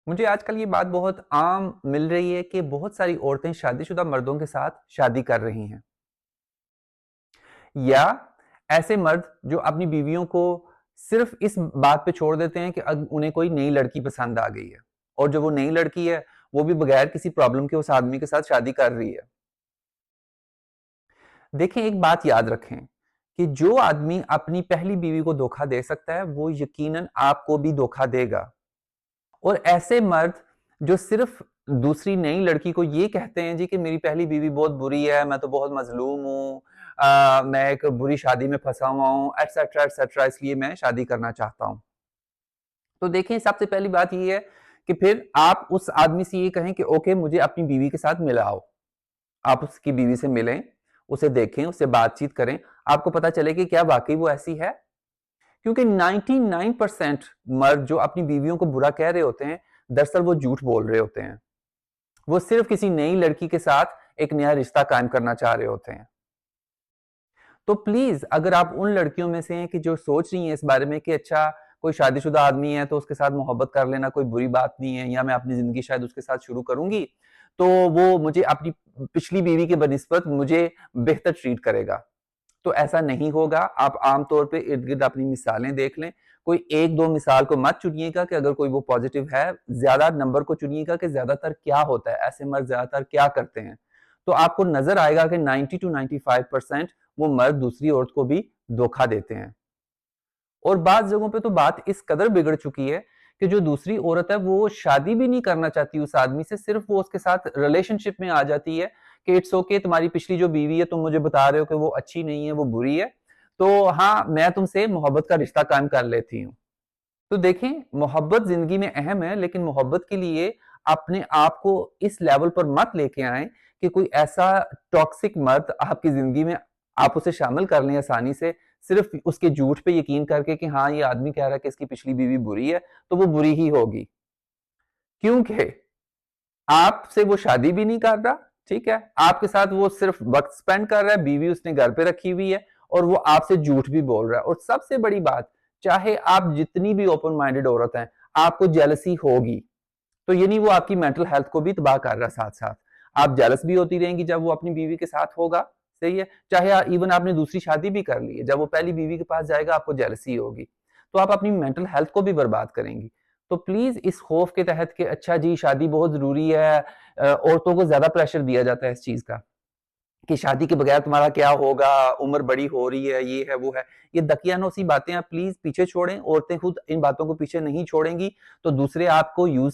मुझे आजकल ये बात बहुत आम मिल रही है कि बहुत सारी औरतें शादीशुदा मर्दों के साथ शादी कर रही हैं या ऐसे मर्द जो अपनी बीवियों को सिर्फ इस बात पे छोड़ देते हैं कि अब उन्हें कोई नई लड़की पसंद आ गई है और जो वो नई लड़की है वो भी बगैर किसी प्रॉब्लम के उस आदमी के साथ शादी कर रही है। देखें, एक बात याद रखें कि जो आदमी अपनी पहली बीवी को धोखा दे सकता है वो यकीनन आपको भी धोखा देगा। और ऐसे मर्द जो सिर्फ दूसरी नई लड़की को ये कहते हैं जी कि मेरी पहली बीवी बहुत बुरी है, मैं तो बहुत मजलूम हूँ, मैं एक बुरी शादी में फंसा हुआ हूँ, एटसेट्रा एटसेट्रा, इसलिए मैं शादी करना चाहता हूँ। तो देखें, सबसे पहली बात ये है कि फिर आप उस आदमी से ये कहें कि ओके, मुझे अपनी बीवी के साथ मिलाओ। आप उसकी बीवी से मिलें, उसे देखें, उससे बातचीत करें, आपको पता चले कि क्या वाकई वो ऐसी है। क्योंकि 99% मर्द जो अपनी बीवियों को बुरा कह रहे होते हैं, दरअसल वो झूठ बोल रहे होते हैं। वो सिर्फ किसी नई लड़की के साथ एक नया रिश्ता कायम करना चाह रहे होते हैं। तो प्लीज, अगर आप उन लड़कियों में से हैं कि जो सोच रही हैं इस बारे में कि अच्छा, कोई शादीशुदा आदमी है तो उसके साथ मोहब्बत कर लेना कोई बुरी बात नहीं है, या मैं अपनी जिंदगी शायद उसके साथ शुरू करूंगी तो वो मुझे अपनी पिछली बीवी के बनिस्बत मुझे बेहतर ट्रीट करेगा, तो ऐसा नहीं होगा। आप आमतौर पे इर्द गिर्द अपनी मिसालें देख लें। कोई एक दो मिसाल को मत चुनिएगा कि अगर कोई वो पॉजिटिव है, ज्यादा नंबर को चुनिएगा कि ज्यादातर क्या होता है, ऐसे मर्द ज्यादातर क्या करते हैं। तो आपको नजर आएगा कि 90 to 95% वो मर्द दूसरी औरत को भी धोखा देते हैं। और बात जगहों पे तो बात इस कदर बिगड़ चुकी है कि जो दूसरी औरत है वो शादी भी नहीं करना चाहती उस आदमी से, सिर्फ वो उसके साथ रिलेशनशिप में आ जाती है कि इट्स ओके, तुम्हारी पिछली जो बीवी है तुम मुझे बता रहे हो कि वो अच्छी नहीं है, वो बुरी है, तो हाँ, मैं तुमसे मोहब्बत का रिश्ता कायम कर लेती हूँ। तो देखें, मोहब्बत जिंदगी में अहम है, लेकिन मोहब्बत के लिए अपने आप को इस लेवल पर मत लेके आए कि कोई ऐसा टॉक्सिक मर्द आपकी जिंदगी में आप उसे शामिल कर लें आसानी से, सिर्फ उसके झूठ पे यकीन करके कि हाँ, ये आदमी कह रहा है कि इसकी पिछली बीवी बुरी है तो वो बुरी ही होगी। क्योंकि आपसे वो शादी भी नहीं कर रहा, ठीक है, आपके साथ वो सिर्फ वक्त स्पेंड कर रहा है, बीवी उसने घर पे रखी हुई है, और वो आपसे झूठ भी बोल रहा है। और सबसे बड़ी बात, चाहे आप जितनी भी ओपन माइंडेड औरत हैं, आपको जेलसी होगी। तो ये नहीं, वो आपकी मेंटल हेल्थ को भी तबाह कर रहा है साथ साथ। आप जेलस भी होती रहेंगी जब वो अपनी बीवी के साथ होगा, सही है, चाहे इवन आपने दूसरी शादी भी कर ली है, जब वो पहली बीवी के पास जाएगा आपको जेलसी होगी, तो आप अपनी मेंटल हेल्थ को भी बर्बाद करेंगी। तो प्लीज, इस खौफ के तहत कि अच्छा जी शादी बहुत जरूरी है, औरतों को ज्यादा प्रेशर दिया जाता है इस चीज का कि शादी के बगैर तुम्हारा क्या होगा, उम्र बड़ी हो रही है, ये है वो है, ये दकियानूसी बातें आप प्लीज पीछे छोड़ें। औरतें खुद इन बातों को पीछे नहीं छोड़ेंगी तो दूसरे आपको यूज